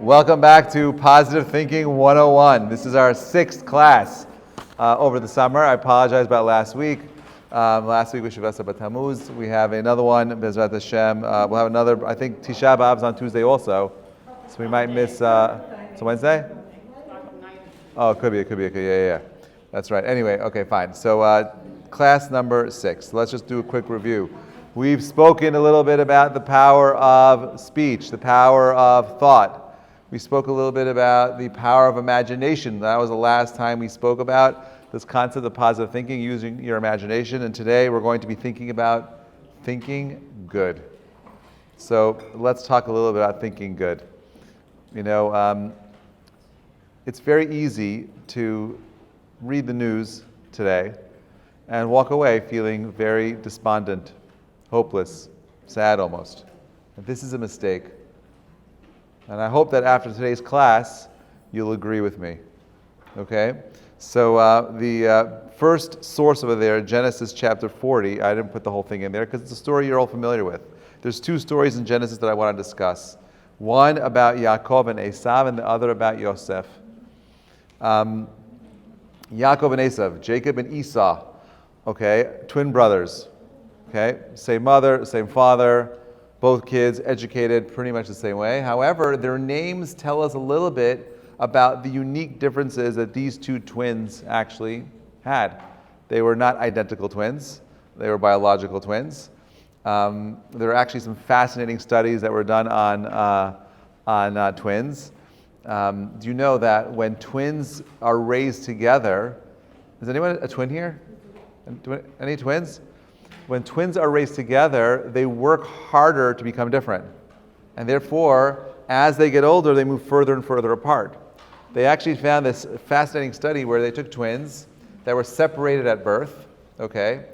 Welcome back to Positive Thinking 101. This is our sixth class over the summer. I apologize about last week. Last week we Shabbat Sabbat Tammuz. We have another one, Bezrat Hashem. We'll have another, I think Tisha B'Av's on Tuesday also. So we might miss, so Wednesday? Oh, it could be. Yeah. That's right. Anyway, okay, fine. So class number 6. Let's just do a quick review. We've spoken a little bit about the power of speech, the power of thought. We spoke a little bit about the power of imagination. That was the last time we spoke about this concept of positive thinking, using your imagination. And today we're going to be thinking about thinking good. So let's talk a little bit about thinking good. You know, it's very easy to read the news today and walk away feeling very despondent, hopeless, sad almost. And this is a mistake. And I hope that after today's class, you'll agree with me. Okay? So the first source over there, Genesis chapter 40, I didn't put the whole thing in there because it's a story you're all familiar with. There's two stories in Genesis that I want to discuss. One about Yaakov and Esav, and the other about Yosef. Yaakov and Esav, Jacob and Esau, okay, twin brothers. Okay, same mother, same father, both kids educated pretty much the same way. However, their names tell us a little bit about the unique differences that these two twins actually had. They were not identical twins. They were biological twins. There are actually some fascinating studies that were done on twins. Do you know that when twins are raised together, is anyone a twin here? Any twins? When twins are raised together, they work harder to become different. And therefore, as they get older, they move further and further apart. They actually found this fascinating study where they took twins that were separated at birth, okay,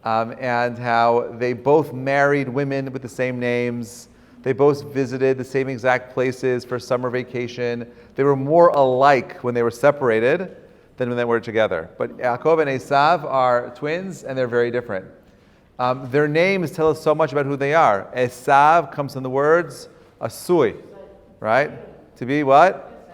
and how they both married women with the same names. They both visited the same exact places for summer vacation. They were more alike when they were separated than when they were together. But Yaakov and Esav are twins, and they're very different. Their names tell us so much about who they are. Esav comes from the words asui, right? To be what?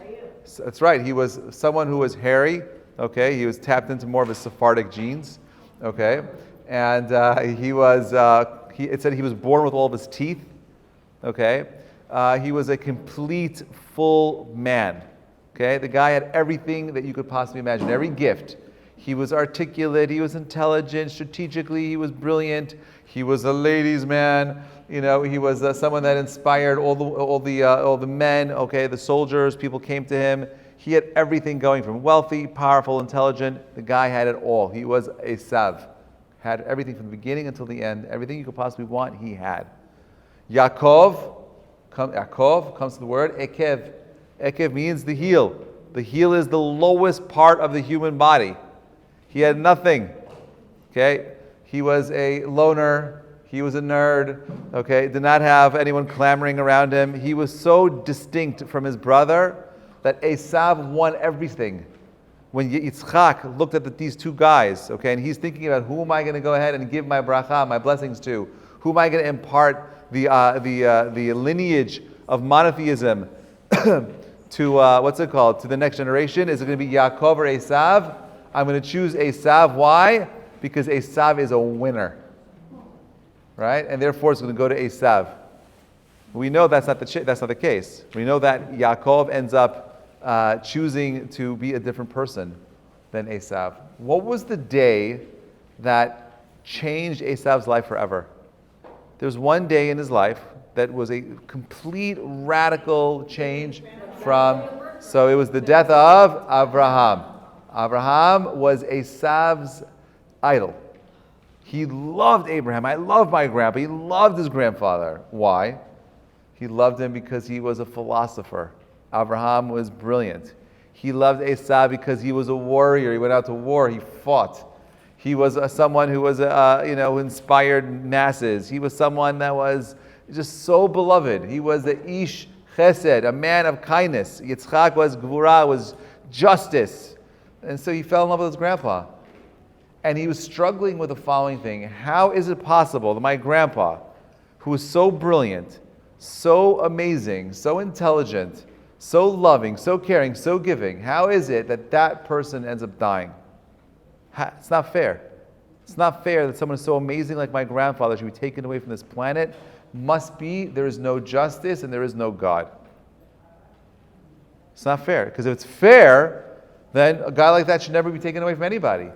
That's right. He was someone who was hairy. Okay, he was tapped into more of his Sephardic genes. Okay, and it said he was born with all of his teeth. Okay, he was a complete, full man. Okay, the guy had everything that you could possibly imagine, every gift. He was articulate, he was intelligent, strategically he was brilliant, he was a ladies' man, you know, he was someone that inspired all the men, okay, the soldiers, people came to him. He had everything going from wealthy, powerful, intelligent. The guy had it all. He was Esav. Had everything from the beginning until the end. Everything you could possibly want, he had. Yaakov comes from the word ekev. Ekev means the heel. The heel is the lowest part of the human body. He had nothing, okay? He was a loner. He was a nerd, okay? Did not have anyone clamoring around him. He was so distinct from his brother that Esav won everything. When Yitzchak looked at these two guys, okay, and he's thinking about who am I going to go ahead and give my bracha, my blessings to? Who am I going to impart the lineage of monotheism to to the next generation? Is it going to be Yaakov or Esav? I'm going to choose Esav. Why? Because Esav is a winner, right? And therefore, it's going to go to Esav. We know that's not the case. We know that Yaakov ends up choosing to be a different person than Esav. What was the day that changed Esav's life forever? There was one day in his life that was a complete radical change so it was the death of Abraham. Abraham was Esav's idol. He loved Abraham. I love my grandpa. He loved his grandfather. Why? He loved him because he was a philosopher. Abraham was brilliant. He loved Esav because he was a warrior. He went out to war. He fought. He was someone who was, who inspired masses. He was someone that was just so beloved. He was the Ish Chesed, a man of kindness. Yitzchak was Gvura, was justice. And so he fell in love with his grandpa. And he was struggling with the following thing. How is it possible that my grandpa, who was so brilliant, so amazing, so intelligent, so loving, so caring, so giving, how is it that that person ends up dying? It's not fair. It's not fair that someone so amazing like my grandfather should be taken away from this planet. Must be, there is no justice and there is no God. It's not fair. Because if it's fair, then a guy like that should never be taken away from anybody.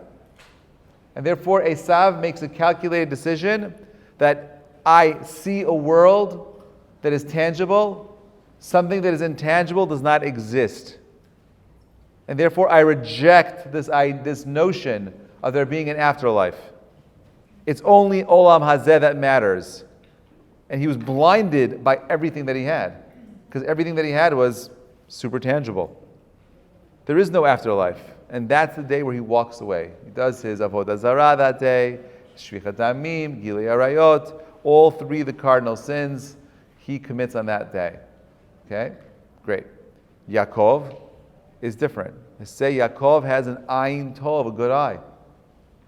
And therefore, Esav makes a calculated decision that I see a world that is tangible. Something that is intangible does not exist. And therefore, I reject this notion of there being an afterlife. It's only Olam Hazeh that matters. And he was blinded by everything that he had. Because everything that he had was super tangible. There is no afterlife. And that's the day where he walks away. He does his Avodah Zarah that day, Shvichat Damim, Gilui Arayot, all three of the cardinal sins he commits on that day. Okay? Great. Yaakov is different. They say Yaakov has an ayin tov, a good eye.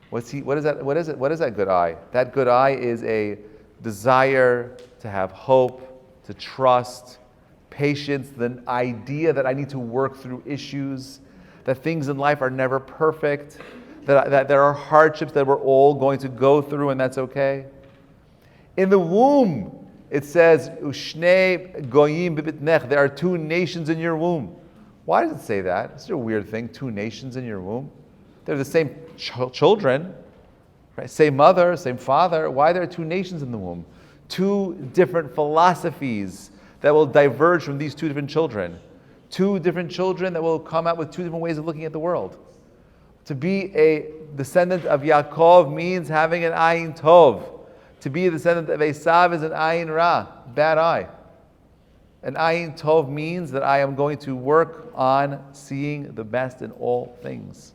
What is that good eye? That good eye is a desire to have hope, to trust, patience, the idea that I need to work through issues, that things in life are never perfect, that there are hardships that we're all going to go through, and that's okay. In the womb, it says, Ushne goyim bibitnech, there are two nations in your womb. Why does it say that? It's a weird thing, two nations in your womb. They're the same children, right? Same mother, same father. Why are there two nations in the womb? Two different philosophies that will diverge from these two different children. Two different children that will come out with two different ways of looking at the world. To be a descendant of Yaakov means having an ayin tov. To be a descendant of Esav is an ayin ra, bad eye. An ayin tov means that I am going to work on seeing the best in all things.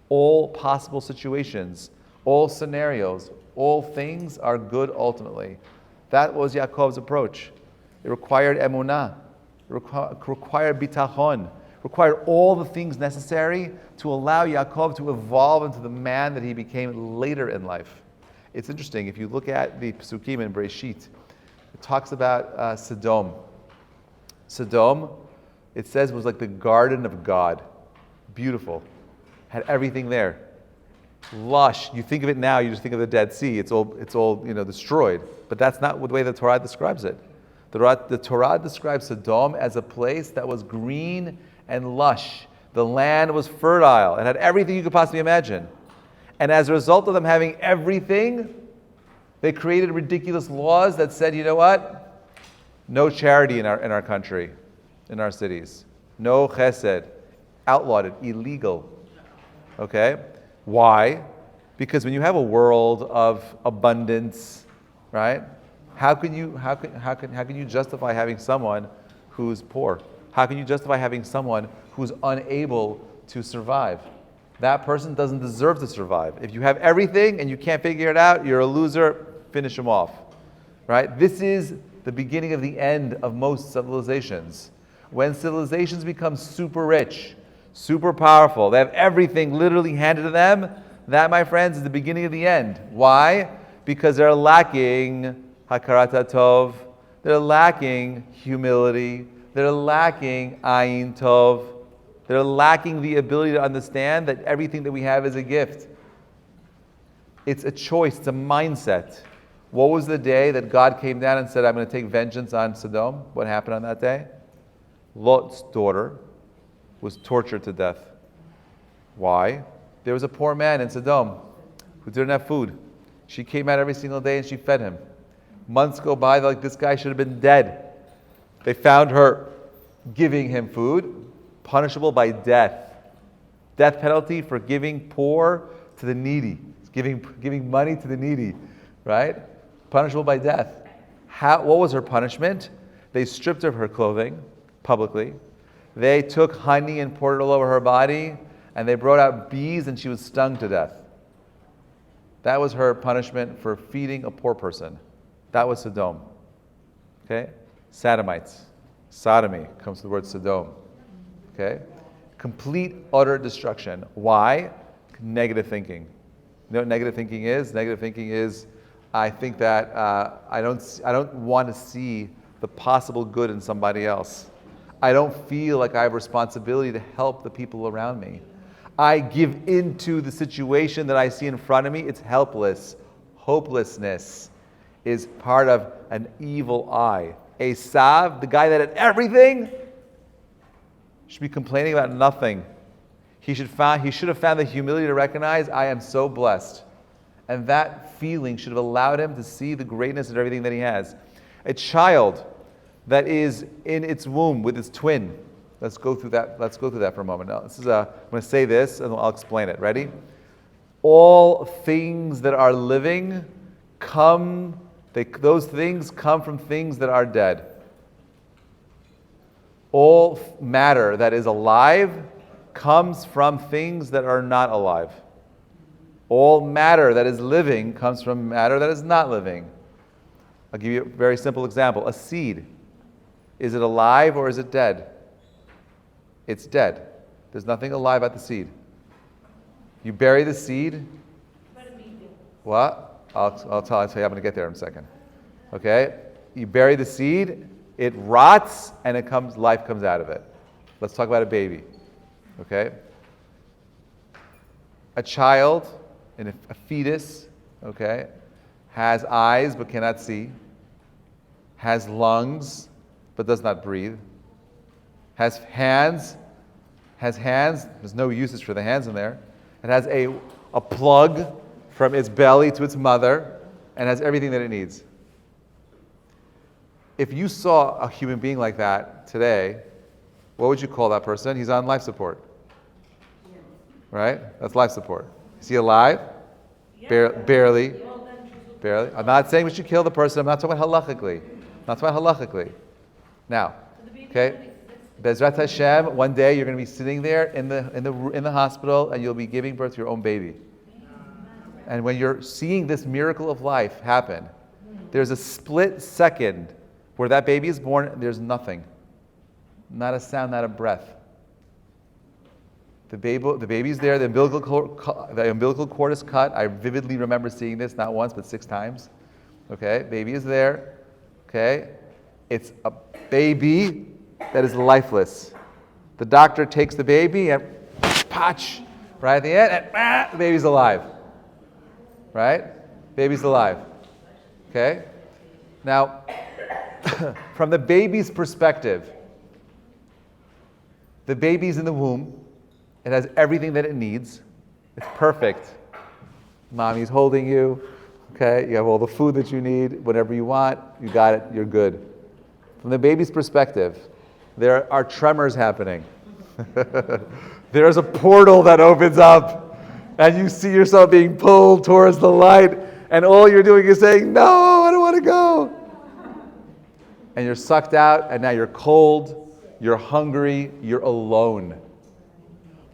All possible situations, all scenarios, all things are good ultimately. That was Yaakov's approach. It required emunah, it required bitachon, required all the things necessary to allow Yaakov to evolve into the man that he became later in life. It's interesting, if you look at the Pesukim in Bereshit, it talks about Sodom. Sodom, it says, was like the garden of God. Beautiful. Had everything there. Lush. You think of it now, you just think of the Dead Sea. It's all destroyed. But that's not the way the Torah describes it. The Torah describes Sodom as a place that was green and lush. The land was fertile and had everything you could possibly imagine. And as a result of them having everything, they created ridiculous laws that said, you know what? No charity in our country, in our cities. No chesed. Outlawed it. Illegal. Okay? Why? Because when you have a world of abundance, right? How can you justify having someone who's poor? How can you justify having someone who's unable to survive? That person doesn't deserve to survive. If you have everything and you can't figure it out, you're a loser, finish him off. Right? This is the beginning of the end of most civilizations. When civilizations become super rich, super powerful, they have everything literally handed to them, that, my friends, is the beginning of the end. Why? Because they're lacking hakarat tov, they're lacking humility, they're lacking ayin tov, they're lacking the ability to understand that everything that we have is a gift. It's a choice, it's a mindset. What was the day that God came down and said, I'm going to take vengeance on Sodom? What happened on that day? Lot's daughter was tortured to death. Why? There was a poor man in Sodom who didn't have food. She came out every single day and she fed him. Months go by, they're like, this guy should have been dead. They found her giving him food, punishable by death. Death penalty for giving poor to the needy. Giving money to the needy, right? Punishable by death. What was her punishment? They stripped her of her clothing publicly. They took honey and poured it all over her body, and they brought out bees and she was stung to death. That was her punishment for feeding a poor person. That was Sodom. Okay? Sodomites. Sodomy comes from the word Sodom. Okay? Complete, utter destruction. Why? Negative thinking. You know what negative thinking is? Negative thinking is, I think that I don't want to see the possible good in somebody else. I don't feel like I have responsibility to help the people around me. I give into the situation that I see in front of me. It's helpless. Hopelessness is part of an evil eye. Esav, the guy that had everything, should be complaining about nothing. He should have found the humility to recognize, I am so blessed. And that feeling should have allowed him to see the greatness of everything that he has. A child that is in its womb with its twin. Let's go through that for a moment. Now, I'm going to say this and I'll explain it. Ready? All things that are living those things come from things that are dead. All matter that is alive comes from things that are not alive. All matter that is living comes from matter that is not living. I'll give you a very simple example. A seed. Is it alive or is it dead? It's dead. There's nothing alive about the seed. You bury the seed. What? I'll tell you. I'm going to get there in a second. Okay? You bury the seed, it rots, and life comes out of it. Let's talk about a baby. Okay? A child, a fetus, okay, has eyes but cannot see, has lungs but does not breathe, has hands, there's no usage for the hands in there. It has a plug from its belly to its mother and has everything that it needs. If you saw a human being like that today, what would you call that person? He's on life support. Right? That's life support. Is he alive? Barely. I'm not saying we should kill the person. I'm not talking about halachically. Now, okay, Bezrat Hashem, one day you're going to be sitting there in the hospital and you'll be giving birth to your own baby. And when you're seeing this miracle of life happen, there's a split second where that baby is born, there's nothing. Not a sound, not a breath. The baby's there, the umbilical cord is cut. I vividly remember seeing this, not once, but 6 times. Okay, baby is there. Okay, it's a baby that is lifeless. The doctor takes the baby and patch right at the end, and the baby's alive. Right? Baby's alive. Okay? Now, from the baby's perspective, the baby's in the womb. It has everything that it needs. It's perfect. Mommy's holding you. Okay? You have all the food that you need. Whatever you want, you got it. You're good. From the baby's perspective, there are tremors happening. There's a portal that opens up. And you see yourself being pulled towards the light, and all you're doing is saying, no, I don't want to go. And you're sucked out, and now you're cold, you're hungry, you're alone.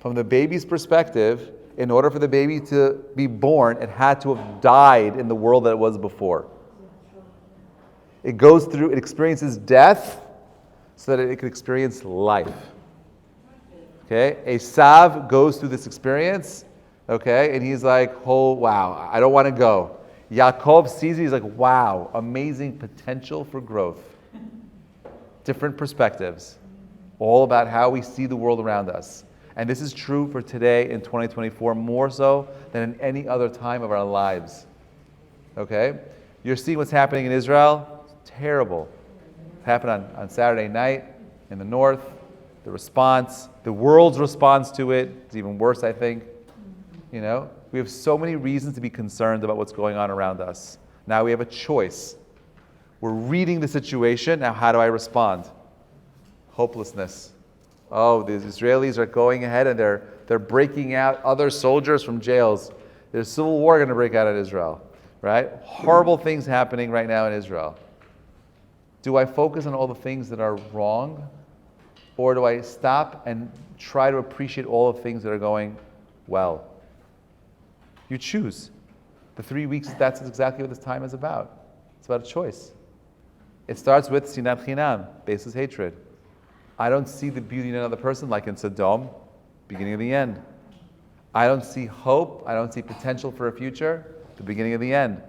From the baby's perspective, in order for the baby to be born, it had to have died in the world that it was before. It experiences death so that it can experience life. Okay? Esav goes through this experience. Okay, and he's like, oh, wow, I don't want to go. Yaakov sees it, he's like, wow, amazing potential for growth. Different perspectives, all about how we see the world around us. And this is true for today in 2024, more so than in any other time of our lives. Okay? You're seeing what's happening in Israel. It's terrible. It happened on Saturday night in the north. The response, the world's response to it is even worse, I think. You know, we have so many reasons to be concerned about what's going on around us. Now we have a choice. We're reading the situation. Now how do I respond? Hopelessness. Oh, the Israelis are going ahead and they're breaking out other soldiers from jails. There's civil war going to break out in Israel, right? Horrible things happening right now in Israel. Do I focus on all the things that are wrong? Or do I stop and try to appreciate all the things that are going well? You choose. The 3 weeks, that's exactly what this time is about. It's about a choice. It starts with sinat chinam, baseless hatred. I don't see the beauty in another person like in Sodom, beginning of the end. I don't see hope. I don't see potential for a future, the beginning of the end.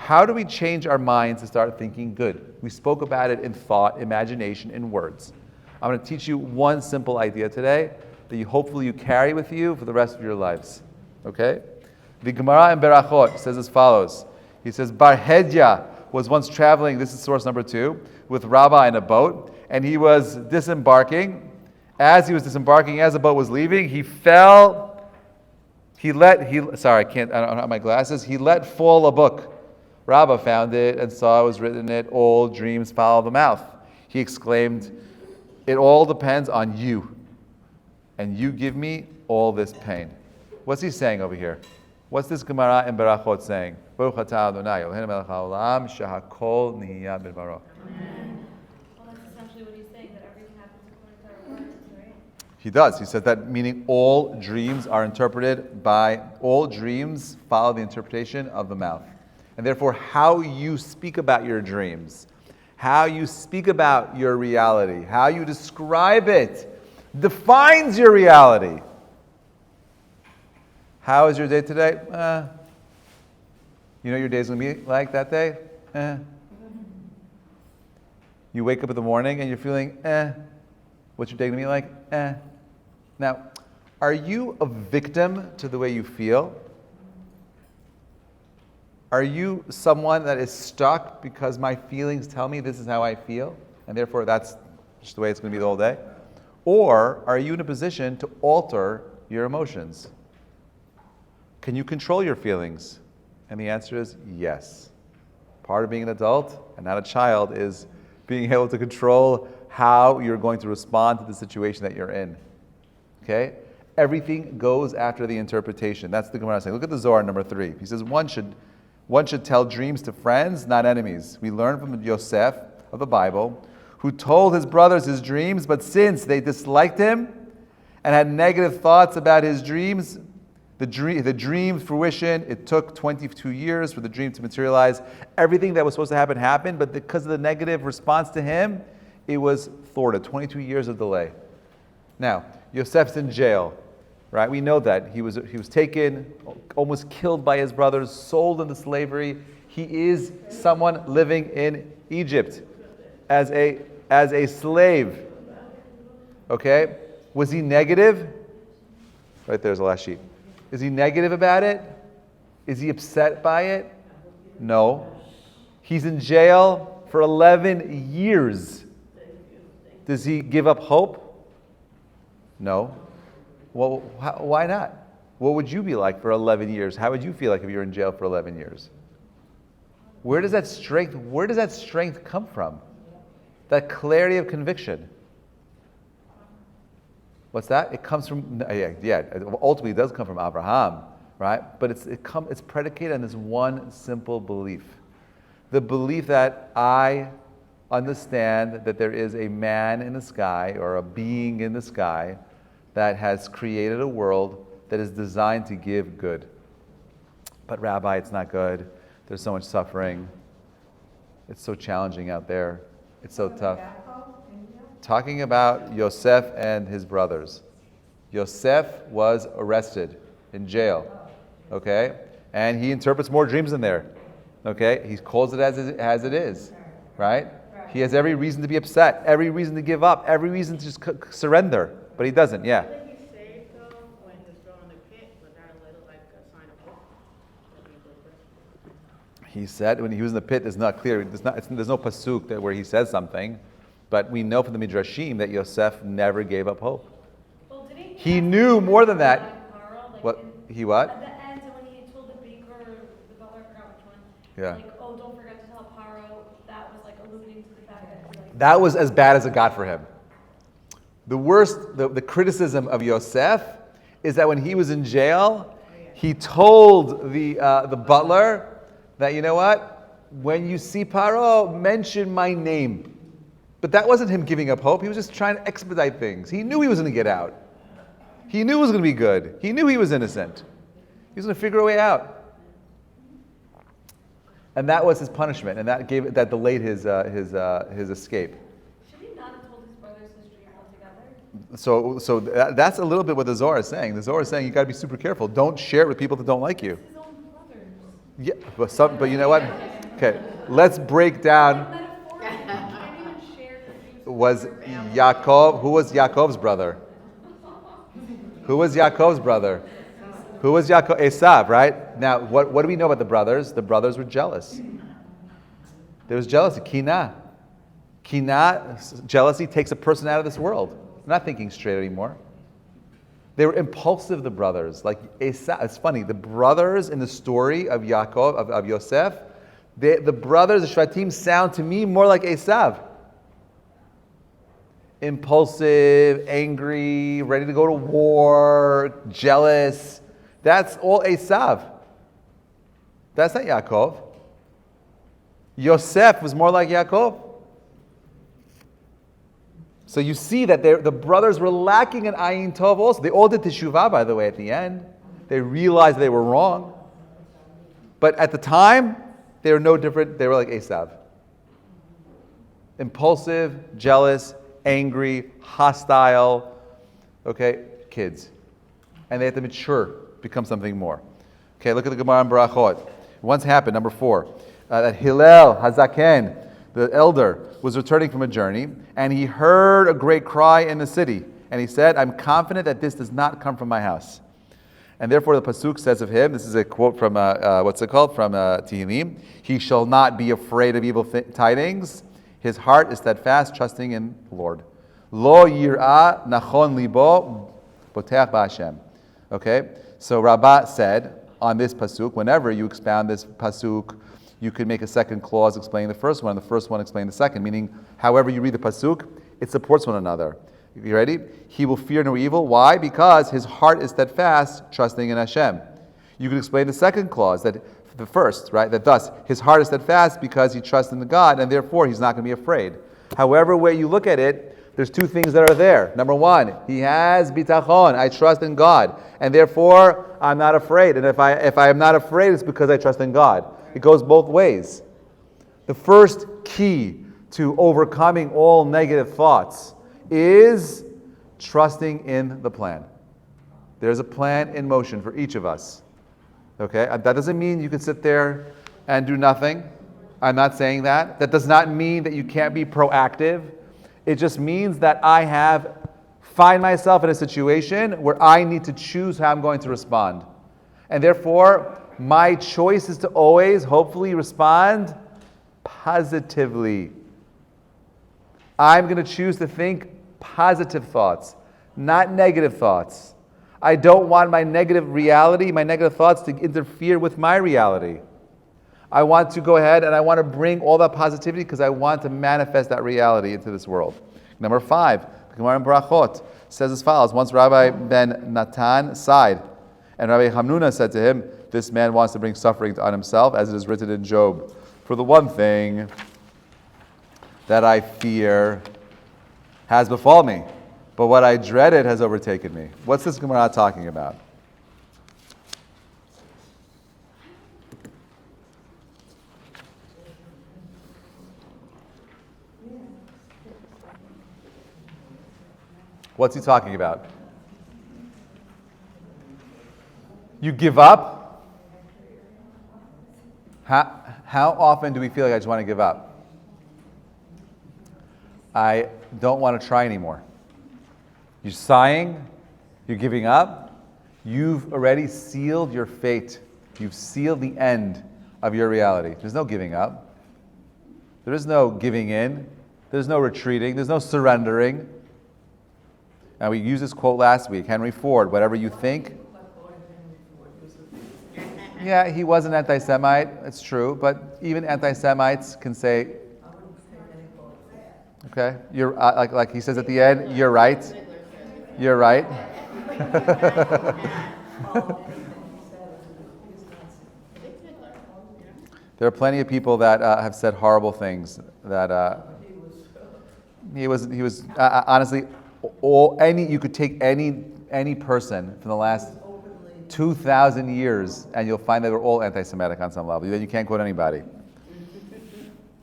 how do we change our minds to start thinking good? We spoke about it in thought, imagination, in words. I'm going to teach you one simple idea today that hopefully you carry with you for the rest of your lives. Okay? The Gemara in Berachot says as follows. He says, Bar Hedya was once traveling, this is source number 2, with Rabbi in a boat, and he was disembarking. As he was disembarking, as the boat was leaving, I don't have my glasses. He let fall a book. Rabbi found it and saw it was written in it, all dreams follow the mouth. He exclaimed, it all depends on you. And you give me all this pain. What's he saying over here? What's this Gemara in Berachot saying? Baruch atah Adonai, Eloheinu melech haolam, shehakol nihiya b'dvaro. Well, that's essentially what he's saying, that everything happens according to our words, right? He does. He says that meaning all dreams follow the interpretation of the mouth. And therefore, how you speak about your dreams, how you speak about your reality, how you describe it, defines your reality. How is your day today? You know what your day's going to be like that day? You wake up in the morning and you're feeling, What's your day going to be like? Now, are you a victim to the way you feel? Are you someone that is stuck because my feelings tell me this is how I feel, and therefore that's just the way it's going to be the whole day? Or are you in a position to alter your emotions? Can you control your feelings? And the answer is yes. Part of being an adult and not a child is being able to control how you're going to respond to the situation that you're in. Okay? Everything goes after the interpretation. That's the Gemara saying. Look at the Zohar number 3. He says one should tell dreams to friends, not enemies. We learn from Yosef of the Bible, who told his brothers his dreams, but since they disliked him and had negative thoughts about his dreams, the dream fruition, it took 22 years for the dream to materialize. Everything that was supposed to happen happened, but because of the negative response to him, it was thwarted. 22 years of delay. Now, Yosef's in jail, right? We know that. He was taken, almost killed by his brothers, sold into slavery. He is someone living in Egypt as a slave. Okay? Was he negative? Right there's the last sheet. Is he negative about it? Is he upset by it? No. He's in jail for 11 years. Does he give up hope? No. Well, why not? What would you be like for 11 years? How would you feel like if you were in jail for 11 years? Where does that strength come from? That clarity of conviction. What's that? It comes from, ultimately it does come from Abraham, right? But it's predicated on this one simple belief. The belief that I understand that there is a man in the sky or a being in the sky that has created a world that is designed to give good. But Rabbi, it's not good. There's so much suffering. It's so challenging out there. It's so tough. Talking about Yosef and his brothers. Yosef was arrested in jail, okay? And he interprets more dreams in there, okay? He calls it as it is, right? He has every reason to be upset, every reason to give up, every reason to just surrender, but he doesn't, yeah. He said when he was in the pit, it's not clear. There's no pasuk where he says something, but we know from the midrashim that Yosef never gave up hope. Well, he knew more than that. What? He what? At the end, when he told the baker, the butler, I forgot which one. Yeah. Like, oh, don't forget to tell Paro. That was like alluding to the fact that. That was as bad as it got for him. The worst, the criticism of Yosef is that when he was in jail, he told the butler that, you know what, when you see Paro, mention my name. But that wasn't him giving up hope. He was just trying to expedite things. He knew he was going to get out. He knew it was going to be good. He knew he was innocent. He was going to figure a way out. And that was his punishment, and that delayed his escape. Should he not have told his brothers his dream altogether? So that's a little bit what the Zohar is saying. The Zohar is saying you got to be super careful. Don't share it with people that don't like you. His own brothers. Yeah, but you know what? Okay, let's break down. Metaphorically, you can't even share your views. Was Yaakov, who was Yaakov's brother? Who was Yaakov's brother? Who was Yaakov? Esav, right? Now, what do we know about the brothers? The brothers were jealous. There was jealousy, kina. Kina, jealousy takes a person out of this world. They're not thinking straight anymore. They were impulsive, the brothers. Like Esav, it's funny, the brothers in the story of Yaakov, of Yosef, the brothers, the Shvatim, sound to me more like Esav. Impulsive, angry, ready to go to war, jealous. That's all Esav. That's not Yaakov. Yosef was more like Yaakov. So you see that the brothers were lacking in Ayin Tov also. They all did teshuvah, by the way, at the end. They realized they were wrong. But at the time, they were no different. They were like Esav. Impulsive, jealous, angry, hostile, okay, kids. And they have to mature, become something more. Okay, look at the Gemara in Barachot. Once happened, number 4, that Hillel Hazaken, the elder, was returning from a journey, and he heard a great cry in the city. And he said, I'm confident that this does not come from my house. And therefore the Pasuk says of him, this is a quote from, From Tehillim, he shall not be afraid of evil tidings. His heart is steadfast, trusting in the Lord. Lo yir'ah nachon libo boteach ba'Hashem. Okay, so Rabbi said on this pasuk, whenever you expound this pasuk, you could make a second clause explaining the first one, and the first one explaining the second. Meaning, however you read the pasuk, it supports one another. You ready? He will fear no evil. Why? Because his heart is steadfast, trusting in Hashem. You could explain the second clause, that the first, right? That thus, his heart is steadfast because he trusts in the God, and therefore he's not going to be afraid. However way you look at it, there's two things that are there. Number one, he has bitachon. I trust in God, and therefore I'm not afraid. And if I am not afraid, it's because I trust in God. It goes both ways. The first key to overcoming all negative thoughts is trusting in the plan. There's a plan in motion for each of us. Okay, that doesn't mean you can sit there and do nothing. I'm not saying that. That does not mean that you can't be proactive. It just means that I find myself in a situation where I need to choose how I'm going to respond. And therefore, my choice is to always, hopefully, respond positively. I'm going to choose to think positive thoughts, not negative thoughts. I don't want my negative reality, my negative thoughts to interfere with my reality. I want to go ahead and I want to bring all that positivity because I want to manifest that reality into this world. Number 5, the Gemara in Barachot says as follows. Once Rabbi ben Natan sighed, and Rabbi Hamnuna said to him, this man wants to bring suffering on himself, as it is written in Job. For the one thing that I fear has befallen me, but what I dreaded has overtaken me. What's this Gemara talking about? What's he talking about? You give up? How often do we feel like I just want to give up? I don't want to try anymore. You're sighing, you're giving up, you've already sealed your fate. You've sealed the end of your reality. There's no giving up. There is no giving in. There's no retreating. There's no surrendering. And we used this quote last week, Henry Ford, whatever you think. Yeah, he was an anti-Semite, it's true, but even anti-Semites can say, okay, you're like he says at the end, you're right. You're right. There are plenty of people that have said horrible things. That he was honestly, you could take any person from the last 2,000 years, and you'll find that they're all anti-Semitic on some level. Then you can't quote anybody.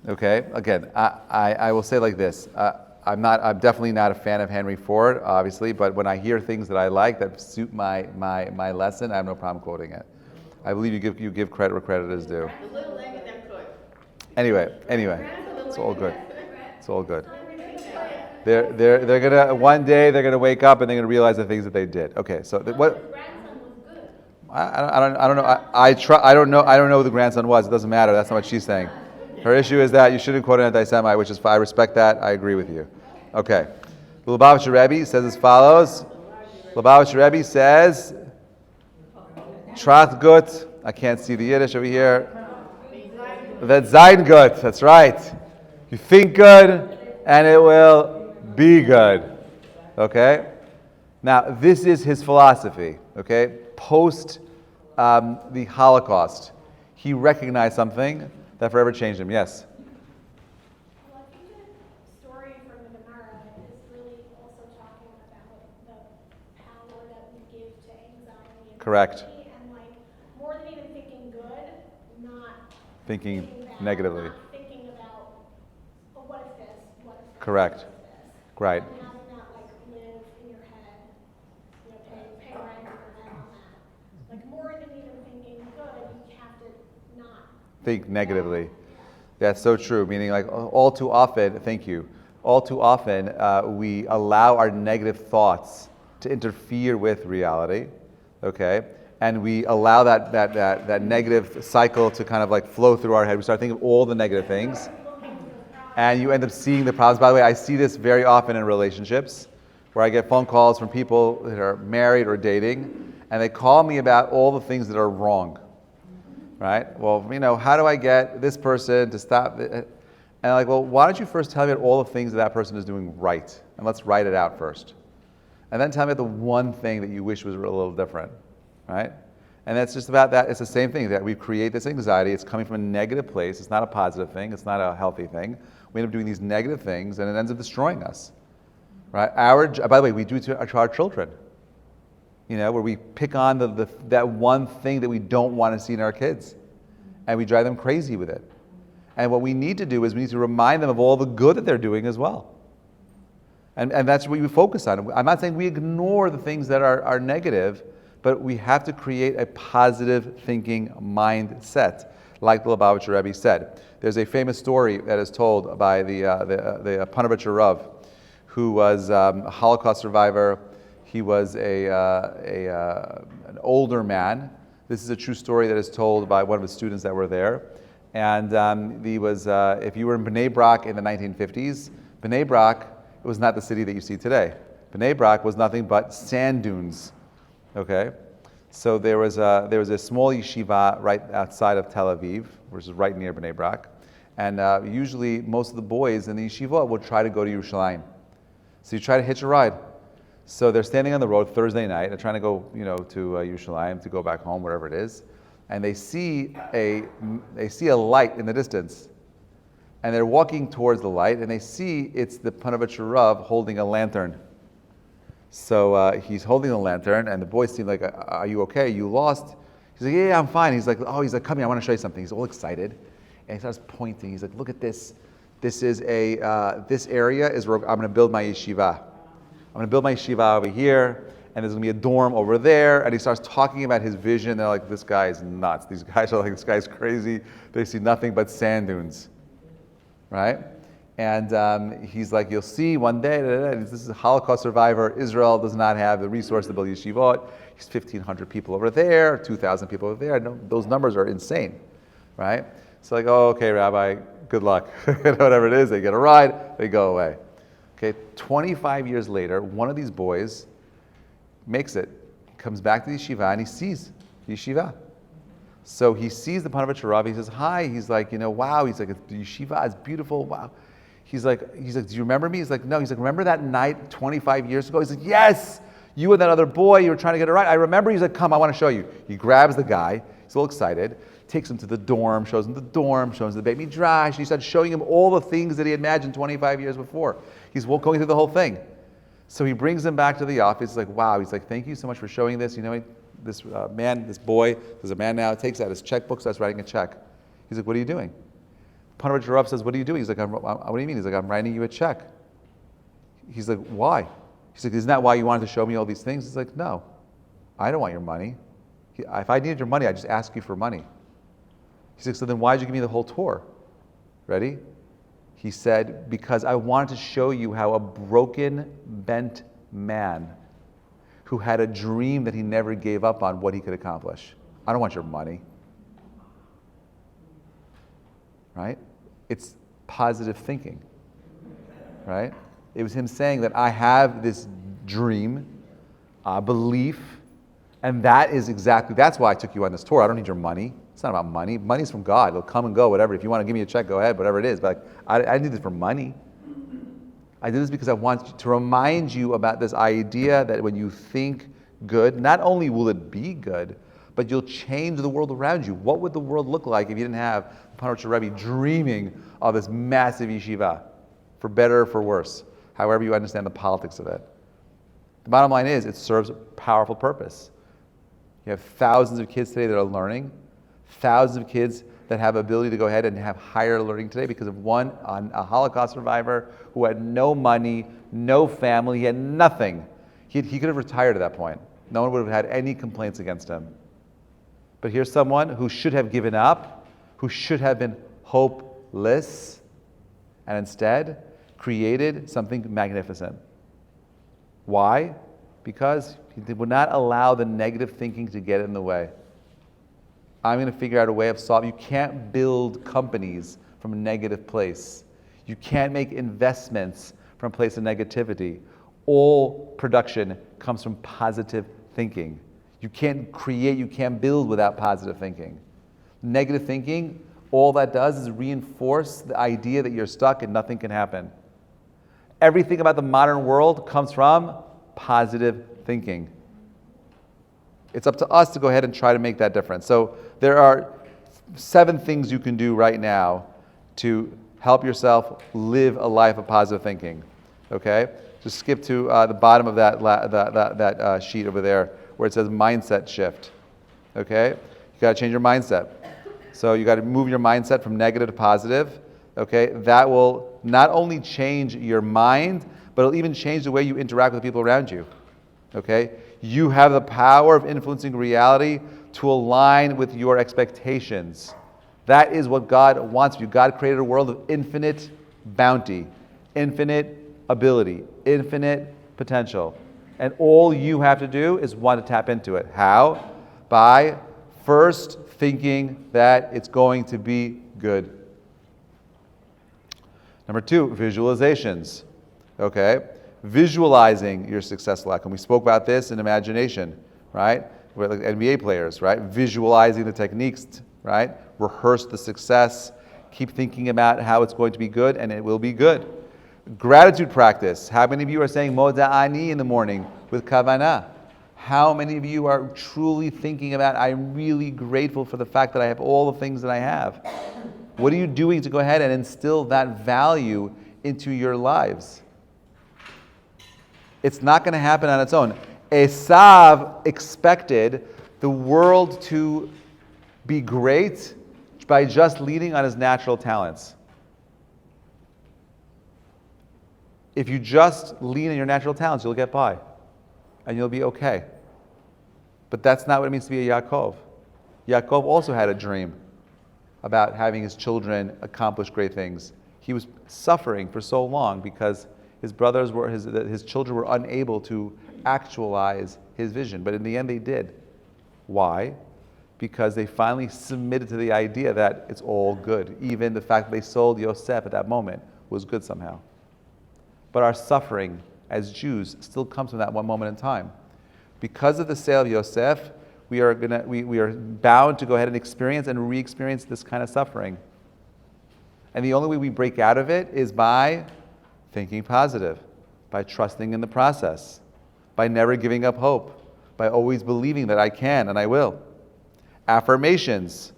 Okay. Again, I will say like this. I'm definitely not a fan of Henry Ford, obviously, but when I hear things that I like that suit my lesson, I have no problem quoting it. I believe you give credit where credit is due. Anyway, it's all good. It's all good. They're gonna one day they're gonna wake up and they're gonna realize the things that they did. Okay, so what? Grandson was good. I don't know. I don't know who the grandson was. It doesn't matter. That's not what she's saying. Her issue is that you shouldn't quote an anti-Semite, which is fine. I respect that. I agree with you. Okay. The Lubavitcher Rebbe says as follows. Lubavitcher Rebbe says, Tracht gut. I can't see the Yiddish over here. That's sein gut. That's right. You think good, and it will be good. Okay? Now, this is his philosophy. Okay? Post the Holocaust, he recognized something that forever changed him. Yes? Well, I think the story from the Gemara is really also talking about the power that we give to anxiety and Correct. worry, and like more than even thinking good, not Thinking bad, negatively. not thinking about, oh, what if this, what if this, Correct. what if this. Right. And having that like live in your head, you know, pay rent in your head on that. Like more than even thinking good, you have to not Think negatively. That's so true. Meaning, like all too often, thank you. All too often, we allow our negative thoughts to interfere with reality. Okay, and we allow that negative cycle to kind of like flow through our head. We start thinking of all the negative things, and you end up seeing the problems. By the way, I see this very often in relationships, where I get phone calls from people that are married or dating, and they call me about all the things that are wrong. Right? Well, how do I get this person to stop? And I'm like, well, why don't you first tell me about all the things that person is doing right? And let's write it out first. And then tell me about the one thing that you wish was a little different. Right? And that's just about that. It's the same thing, that we create this anxiety. It's coming from a negative place. It's not a positive thing. It's not a healthy thing. We end up doing these negative things, and it ends up destroying us. Right? By the way, we do it to our children. Where we pick on that one thing that we don't want to see in our kids. And we drive them crazy with it. And what we need to do is we need to remind them of all the good that they're doing as well. And that's what we focus on. I'm not saying we ignore the things that are negative, but we have to create a positive thinking mindset, like the Lubavitcher Rebbe said. There's a famous story that is told by the Panovitcher Rav, who was a Holocaust survivor. He was an older man. This is a true story that is told by one of the students that were there. And if you were in Bnei Brak in the 1950s, Bnei Brak was not the city that you see today. Bnei Brak was nothing but sand dunes. Okay, so there was a small yeshiva right outside of Tel Aviv, which is right near Bnei Brak, and usually most of the boys in the yeshiva would try to go to Yerushalayim. So you try to hitch a ride. So they're standing on the road Thursday night. They're trying to go, to Yerushalayim, to go back home, wherever it is, and they see a light in the distance, and they're walking towards the light, and they see it's the Panovitcher Rav holding a lantern. So he's holding the lantern, and the boys seem like, "Are you okay? You lost?" He's like, "Yeah, I'm fine." He's like, "Come here, I want to show you something." He's all excited, and he starts pointing. He's like, "Look at this. This is this area is where I'm going to build my yeshiva. I'm going to build my yeshiva over here, and there's going to be a dorm over there." And he starts talking about his vision. They're like, "This guy is nuts. These guys are like, this guy's crazy. They see nothing but sand dunes." Right? And he's like, "You'll see one day, this is a Holocaust survivor. Israel does not have the resource to build yeshivot. He's 1,500 people over there, 2,000 people over there. No, those numbers are insane." Right? So like, "Oh, okay, Rabbi, good luck." Whatever it is, they get a ride, they go away. Okay, 25 years later, one of these boys makes it, comes back to the yeshiva, and he sees the yeshiva. So he sees the Panovitcher Rav. He says, "Hi." He's like, "Wow." He's like, "The yeshiva is beautiful. Wow." He's like, "Do you remember me?" He's like, "No." He's like, "Remember that night 25 years ago?" He's like, "Yes, you and that other boy, you were trying to get it right. I remember." He's like, "Come, I want to show you." He grabs the guy. He's all excited. Takes him to the dorm, shows him the dorm, shows him the Beit Midrash, and he starts showing him all the things that he imagined 25 years before. He's going through the whole thing. So he brings him back to the office. He's like, "Wow." He's like, "Thank you so much for showing this. This man, this boy, there's a man now, takes out his checkbook, starts writing a check." He's like, "What are you doing?" Panovitcher Rav says, "What are you doing?" He's like, "What do you mean?" He's like, "I'm writing you a check." He's like, "Why?" He's like, "Isn't that why you wanted to show me all these things?" He's like, "No, I don't want your money. If I needed your money, I'd just ask you for money." He's like, "So then why'd you give me the whole tour?" Ready? He said, because I wanted to show you how a broken, bent man who had a dream that he never gave up on, what he could accomplish. I don't want your money. Right? It's positive thinking. Right? It was him saying that I have this dream, belief, and that's why I took you on this tour. I don't need your money. It's not about money. Money's from God. It'll come and go, whatever. If you want to give me a check, go ahead, whatever it is. But I need this for money. I did this because I want to remind you about this idea that when you think good, not only will it be good, but you'll change the world around you. What would the world look like if you didn't have Panorcha Rebbe dreaming of this massive yeshiva, for better or for worse, however you understand the politics of it? The bottom line is, it serves a powerful purpose. You have thousands of kids today that are learning, thousands of kids that have ability to go ahead and have higher learning today because of a Holocaust survivor who had no money, no family, he had nothing. He could have retired at that point. No one would have had any complaints against him. But here's someone who should have given up, who should have been hopeless, and instead created something magnificent. Why? Because he would not allow the negative thinking to get in the way. I'm going to figure out a way of solving. You can't build companies from a negative place. You can't make investments from a place of negativity. All production comes from positive thinking. You can't create, you can't build without positive thinking. Negative thinking, all that does is reinforce the idea that you're stuck and nothing can happen. Everything about the modern world comes from positive thinking. It's up to us to go ahead and try to make that difference. So there are 7 things you can do right now to help yourself live a life of positive thinking. Okay? Just skip to the bottom of that sheet over there where it says mindset shift. Okay? You got to change your mindset. So you got to move your mindset from negative to positive. Okay? That will not only change your mind, but it'll even change the way you interact with the people around you. Okay? You have the power of influencing reality to align with your expectations. That is what God wants of you. God created a world of infinite bounty, infinite ability, infinite potential. And all you have to do is want to tap into it. How? By first thinking that it's going to be good. Number 2, visualizations. Okay? Visualizing your successful outcome. We spoke about this in imagination, right? We're like NBA players, right? Visualizing the techniques, right? Rehearse the success. Keep thinking about how it's going to be good, and it will be good. Gratitude practice. How many of you are saying Moda'ani in the morning with kavanah? How many of you are truly thinking about, I'm really grateful for the fact that I have all the things that I have? What are you doing to go ahead and instill that value into your lives? It's not going to happen on its own. Esav expected the world to be great by just leaning on his natural talents. If you just lean on your natural talents, you'll get by. And you'll be okay. But that's not what it means to be a Yaakov. Yaakov also had a dream about having his children accomplish great things. He was suffering for so long because his children were unable to actualize his vision. But in the end they did. Why? Because they finally submitted to the idea that it's all good. Even the fact that they sold Yosef at that moment was good somehow. But our suffering as Jews still comes from that one moment in time. Because of the sale of Yosef, we are bound to go ahead and experience and re-experience this kind of suffering. And the only way we break out of it is by thinking positive, by trusting in the process, by never giving up hope, by always believing that I can and I will. Affirmations.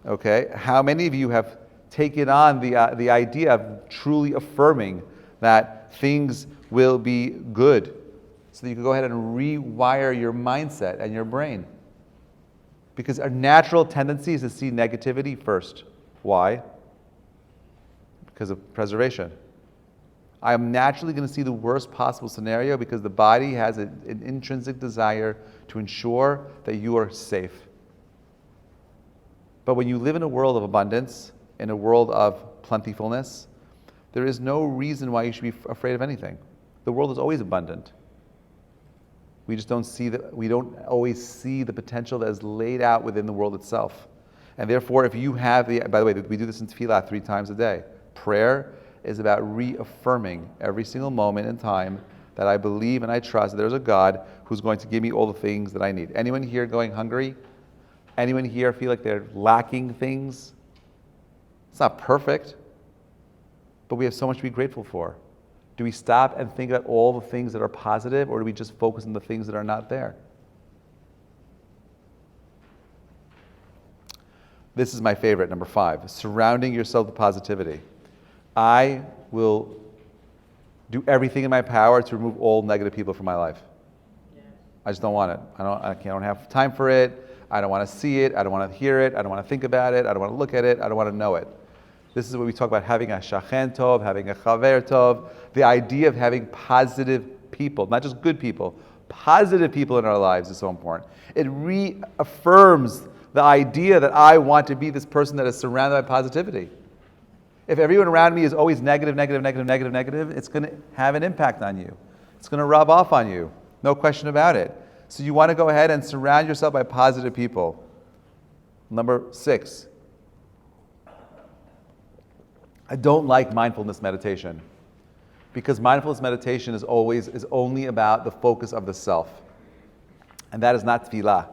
Okay, how many of you have taken on the idea of truly affirming that things will be good, so that you can go ahead and rewire your mindset and your brain? Because our natural tendency is to see negativity first. Why? Because of preservation. I am naturally going to see the worst possible scenario because the body has an intrinsic desire to ensure that you are safe. But when you live in a world of abundance, in a world of plentifulness, there is no reason why you should be afraid of anything. The world is always abundant. We just we don't always see the potential that is laid out within the world itself. And therefore, if you have by the way, we do this in tefillah 3 times a day. Prayer is about reaffirming every single moment in time that I believe and I trust that there's a God who's going to give me all the things that I need. Anyone here going hungry? Anyone here feel like they're lacking things? It's not perfect, but we have so much to be grateful for. Do we stop and think about all the things that are positive, or do we just focus on the things that are not there? This is my favorite, number 5, surrounding yourself with positivity. I will do everything in my power to remove all negative people from my life. I just don't want it. I don't have time for it. I don't want to see it. I don't want to hear it. I don't want to think about it. I don't want to look at it. I don't want to know it. This is what we talk about, having a shachen tov, having a chaver tov, the idea of having positive people, not just good people, positive people in our lives is so important. It reaffirms the idea that I want to be this person that is surrounded by positivity. If everyone around me is always negative, it's going to have an impact on you. It's going to rub off on you. No question about it. So you want to go ahead and surround yourself by positive people. Number 6. I don't like mindfulness meditation, because mindfulness meditation is only about the focus of the self. And that is not tefillah.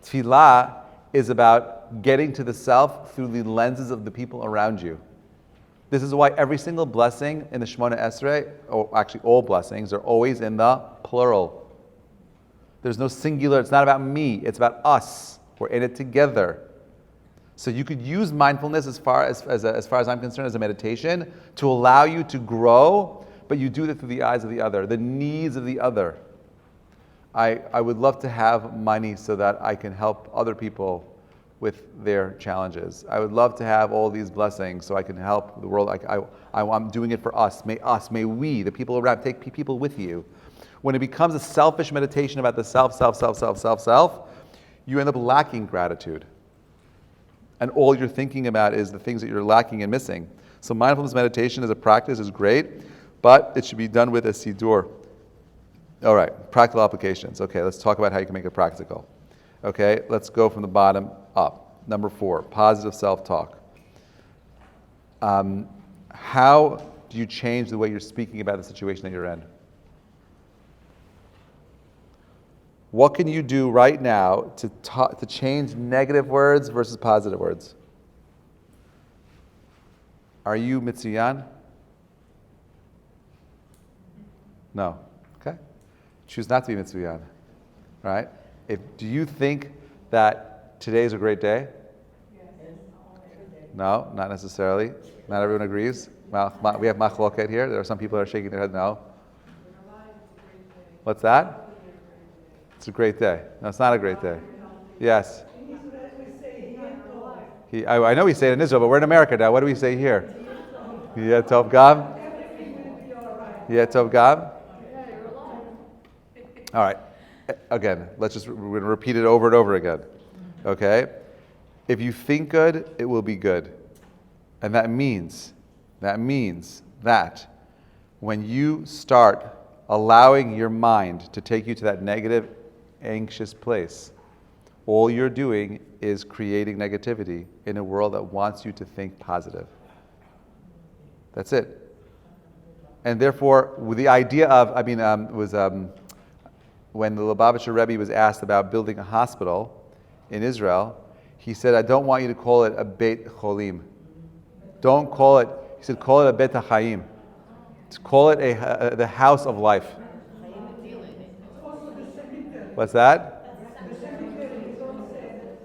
Tefillah is about getting to the self through the lenses of the people around you. This is why every single blessing in the Shemona Esrei, or actually all blessings, are always in the plural. There's no singular. It's not about me. It's about us. We're in it together. So you could use mindfulness as far as I'm concerned as a meditation to allow you to grow, but you do it through the eyes of the other, the needs of the other. I would love to have money so that I can help other people with their challenges. I would love to have all these blessings so I can help the world. I'm doing it for us. May we, the people around, take people with you. When it becomes a selfish meditation about the self, you end up lacking gratitude. And all you're thinking about is the things that you're lacking and missing. So mindfulness meditation as a practice is great, but it should be done with a siddur. All right, practical applications. Okay, let's talk about how you can make it practical. Okay, let's go from the bottom up. Number 4, positive self-talk. How do you change the way you're speaking about the situation that you're in? What can you do right now to change negative words versus positive words? Are you mitziyan? No. Okay. Choose not to be mitziyan. Right? Do you think that today is a great day? Yes. No, not necessarily. Not everyone agrees. We have machloket here. There are some people that are shaking their head no. What's that? It's a great day. No, it's not a great day. Yes. I know we say it in Israel, but we're in America now. What do we say here? Yeah, Tov Gam. Yeah, Tov Gam. All right. Again, we're going to repeat it over and over again. Okay? If you think good, it will be good. And that means that when you start allowing your mind to take you to that negative, anxious place, all you're doing is creating negativity in a world that wants you to think positive. That's it. And therefore, with the idea of, when the Lubavitcher Rebbe was asked about building a hospital in Israel, he said, I don't want you to call it a Beit Cholim. Don't call it, he said, call it a Beit HaChaim. Call it the house of life. What's that?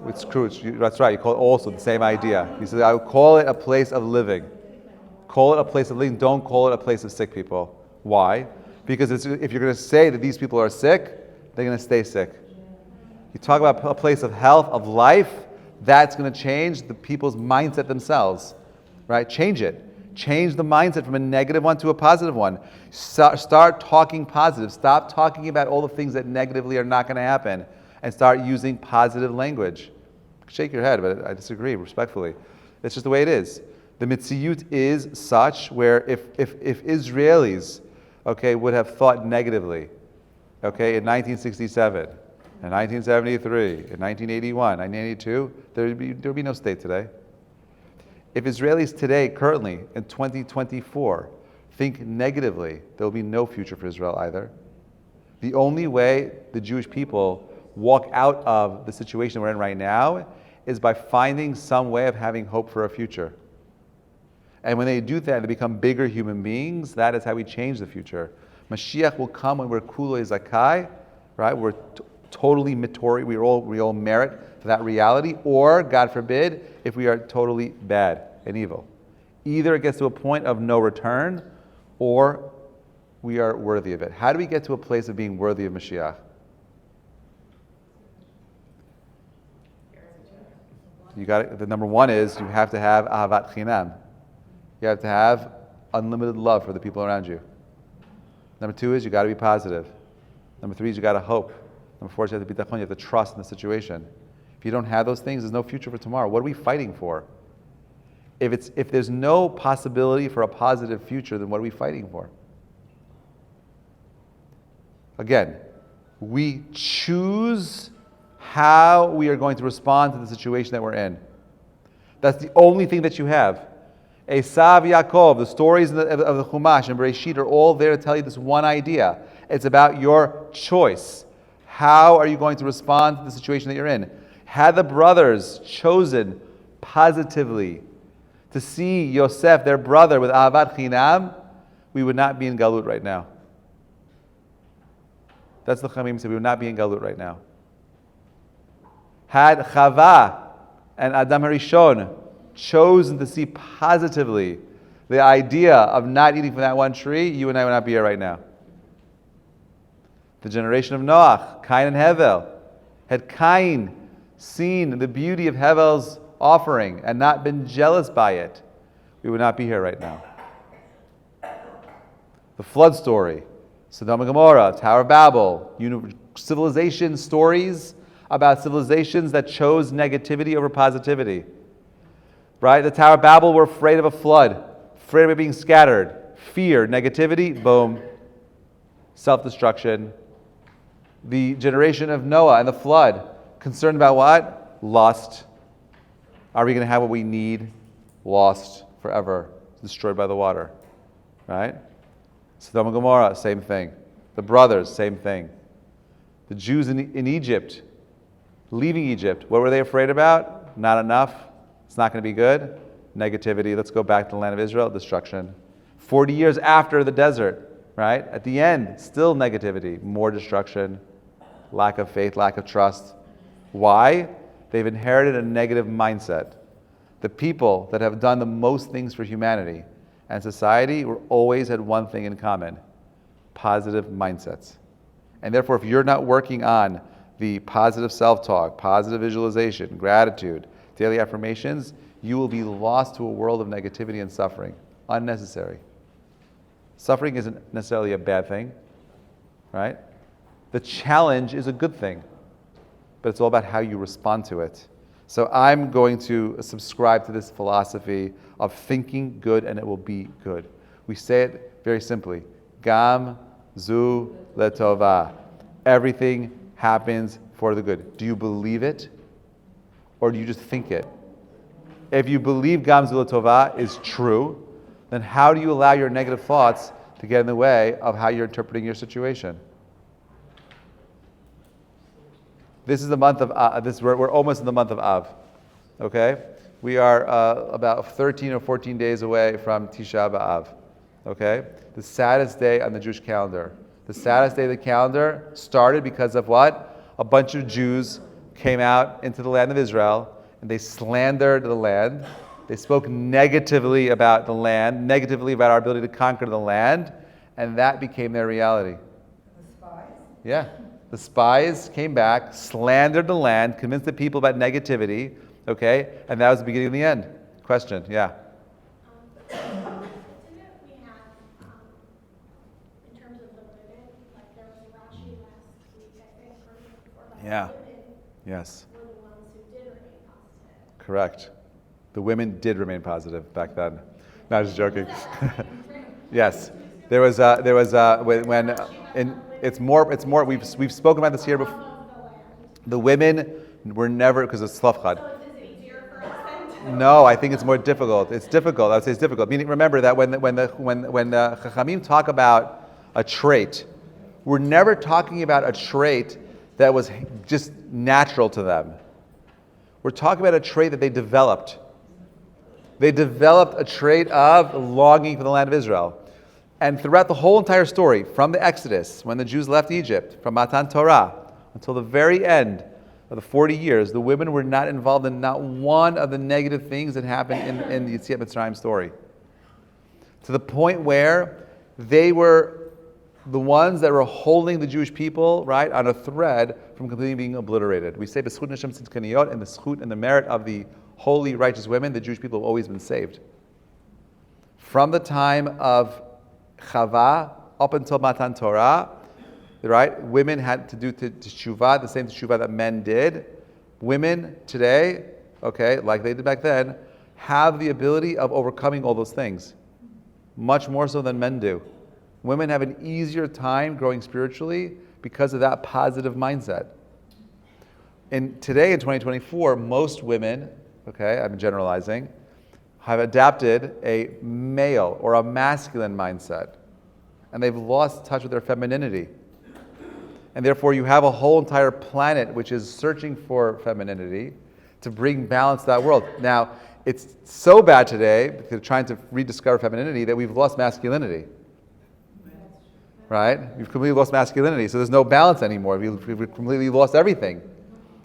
With Scrooge. That's right. You call it also the same idea. He says, I would call it a place of living. Call it a place of living. Don't call it a place of sick people. Why? Because if you're going to say that these people are sick, they're going to stay sick. You talk about a place of health, of life, that's going to change the people's mindset themselves. Right? Change it. Change the mindset from a negative one to a positive one. Start talking positive. Stop talking about all the things that negatively are not going to happen, and start using positive language. Shake your head, but I disagree respectfully. It's just the way it is. The mitziyut is such where if Israelis, okay, would have thought negatively, okay, in 1967, in 1973, in 1981, 1982, there would be no state today. If Israelis today, currently, in 2024, think negatively, there will be no future for Israel either. The only way the Jewish people walk out of the situation we're in right now is by finding some way of having hope for a future. And when they do that, they become bigger human beings. That is how we change the future. Mashiach will come when we're kulei zakai, right? We're totally mitori. We all merit for that reality. Or, God forbid, if we are totally bad and evil. Either it gets to a point of no return, or we are worthy of it. How do we get to a place of being worthy of Mashiach? You got it. The number one is you have to have ahavat chinam. You have to have unlimited love for the people around you. Number two is you got to be positive. Number three is you got to hope. Number four is you have to be bitachon. You have to trust in the situation. If you don't have those things, there's no future for tomorrow. What are we fighting for? If there's no possibility for a positive future, then what are we fighting for? Again, we choose how we are going to respond to the situation that we're in. That's the only thing that you have. Esav Yaakov, the stories of the Chumash and Bereshit are all there to tell you this one idea. It's about your choice. How are you going to respond to the situation that you're in? Had the brothers chosen positively to see Yosef, their brother, with Ahavat Chinam, we would not be in Galut right now. That's the Chamim said, we would not be in Galut right now. Had Chava and Adam Harishon chosen to see positively the idea of not eating from that one tree, you and I would not be here right now. The generation of Noach, Cain and Hevel, had Cain seen the beauty of Hevel's offering and not been jealous by it, we would not be here right now. The flood story, Sodom and Gomorrah, Tower of Babel, civilization stories about civilizations that chose negativity over positivity. Right? The Tower of Babel were afraid of a flood, afraid of it being scattered. Fear, negativity, boom. Self-destruction. The generation of Noah and the flood, concerned about what? Lust. Are we going to have what we need? Lost forever, destroyed by the water. Right? Sodom and Gomorrah, same thing. The brothers, same thing. The Jews in Egypt, leaving Egypt, what were they afraid about? Not enough. It's not going to be good. Negativity. Let's go back to the land of Israel. Destruction. 40 years after the desert, right? At the end, still negativity. More destruction. Lack of faith, lack of trust. Why? They've inherited a negative mindset. The people that have done the most things for humanity and society were always had one thing in common: positive mindsets. And therefore, if you're not working on the positive self-talk, positive visualization, gratitude, daily affirmations, you will be lost to a world of negativity and suffering. Unnecessary. Suffering isn't necessarily a bad thing, right? The challenge is a good thing, but it's all about how you respond to it. So I'm going to subscribe to this philosophy of thinking good and it will be good. We say it very simply. Gam zu letova. Everything happens for the good. Do you believe it? Or do you just think it? If you believe Gam zu letova is true, then how do you allow your negative thoughts to get in the way of how you're interpreting your situation? This is the month of we're almost in the month of Av. Okay? We are about 13 or 14 days away from Tisha B'Av. Okay? The saddest day on the Jewish calendar. The saddest day of the calendar started because of what? A bunch of Jews came out into the land of Israel and they slandered the land. They spoke negatively about the land, negatively about our ability to conquer the land, and that became their reality. The spies? Yeah. The spies came back, slandered the land, convinced the people about negativity, okay? And that was the beginning of the end. Question, yeah. Didn't we have, in terms of the women, like there was Rashi last week, I think, or the before, like Yeah. women Yes. were the ones who did remain positive. Correct. The women did remain positive back then. No, I was just joking. Yes, we've spoken about this here before. The women were never, because it's slavchad. So is it easier for us then? No, I think it's more difficult. It's difficult. I would say it's difficult. Meaning, remember that when the Chachamim talk about a trait, we're never talking about a trait that was just natural to them. We're talking about a trait that they developed. They developed a trait of longing for the land of Israel. And throughout the whole entire story, from the Exodus, when the Jews left Egypt, from Matan Torah, until the very end of the 40 years, the women were not involved in not one of the negative things that happened in the Yetziat Mitzrayim story. To the point where they were the ones that were holding the Jewish people, right, on a thread from completely being obliterated. We say b'schut Hashem tzidkaniyot, and the schut and the merit of the holy, righteous women, the Jewish people have always been saved. From the time of Chava up until Matan Torah, right, women had to do teshuvah, the same teshuvah that men did. Women today, okay, like they did back then, have the ability of overcoming all those things, much more so than men do. Women have an easier time growing spiritually because of that positive mindset. And today, in 2024, most women, okay, I'm generalizing, have adapted a male or a masculine mindset. And they've lost touch with their femininity. And therefore, you have a whole entire planet which is searching for femininity to bring balance to that world. Now, it's so bad today, because they're trying to rediscover femininity, that we've lost masculinity. Right? We've completely lost masculinity, so there's no balance anymore. We've completely lost everything.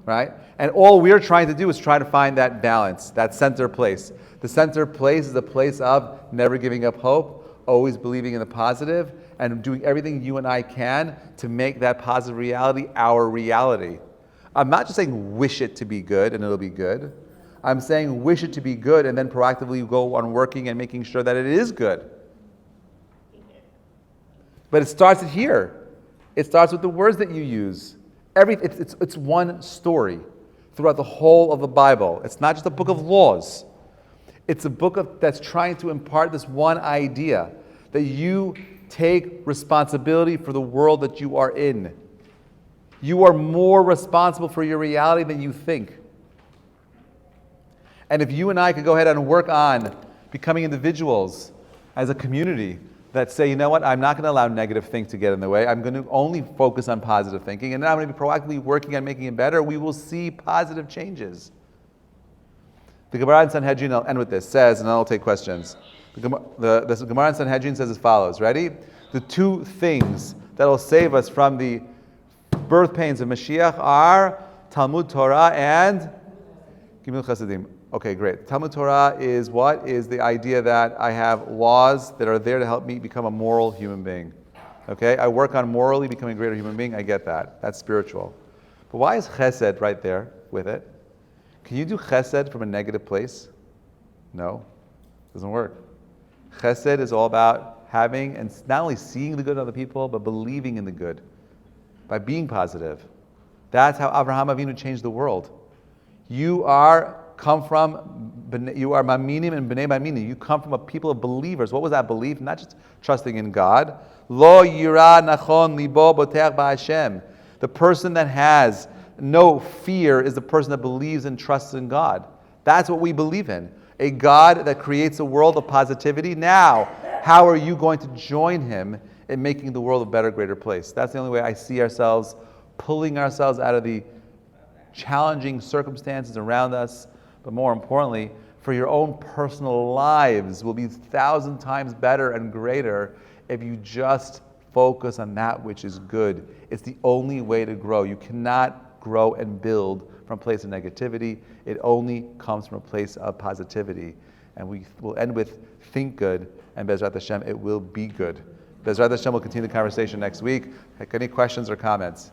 Right? And all we're trying to do is try to find that balance, that center place. The center place is a place of never giving up hope, always believing in the positive, and doing everything you and I can to make that positive reality our reality. I'm not just saying wish it to be good and it'll be good. I'm saying wish it to be good and then proactively go on working and making sure that it is good. But it starts here. It starts with the words that you use. It's one story throughout the whole of the Bible. It's not just a book of laws. It's a book that's trying to impart this one idea, that you take responsibility for the world that you are in. You are more responsible for your reality than you think. And if you and I could go ahead and work on becoming individuals as a community that say, you know what, I'm not going to allow negative things to get in the way. I'm going to only focus on positive thinking, and then I'm going to be proactively working on making it better. We will see positive changes. The Gemara in Sanhedrin, I'll end with this, says, and I'll take questions. The Gemara in Sanhedrin says as follows. Ready? The two things that will save us from the birth pains of Mashiach are Talmud Torah and Gimel Chasadim. Okay, great. Talmud Torah is what? Is the idea that I have laws that are there to help me become a moral human being. Okay? I work on morally becoming a greater human being. I get that. That's spiritual. But why is chesed right there with it? Can you do chesed from a negative place? No. It doesn't work. Chesed is all about having and not only seeing the good in other people, but believing in the good. By being positive. That's how Avraham Avinu changed the world. You are maminim and bnei maminim. You come from a people of believers. What was that belief? Not just trusting in God. Lo yira nachon libo boteach ba'Hashem. The person that has no fear is the person that believes and trusts in God. That's what we believe in. A God that creates a world of positivity. Now, how are you going to join Him in making the world a better, greater place? That's the only way I see ourselves pulling ourselves out of the challenging circumstances around us. But more importantly, for your own personal lives will be 1,000 times better and greater if you just focus on that which is good. It's the only way to grow. You cannot grow and build from a place of negativity. It only comes from a place of positivity. And we will end with think good, and Bezrat Hashem, it will be good. Bezrat Hashem will continue the conversation next week. Any questions or comments?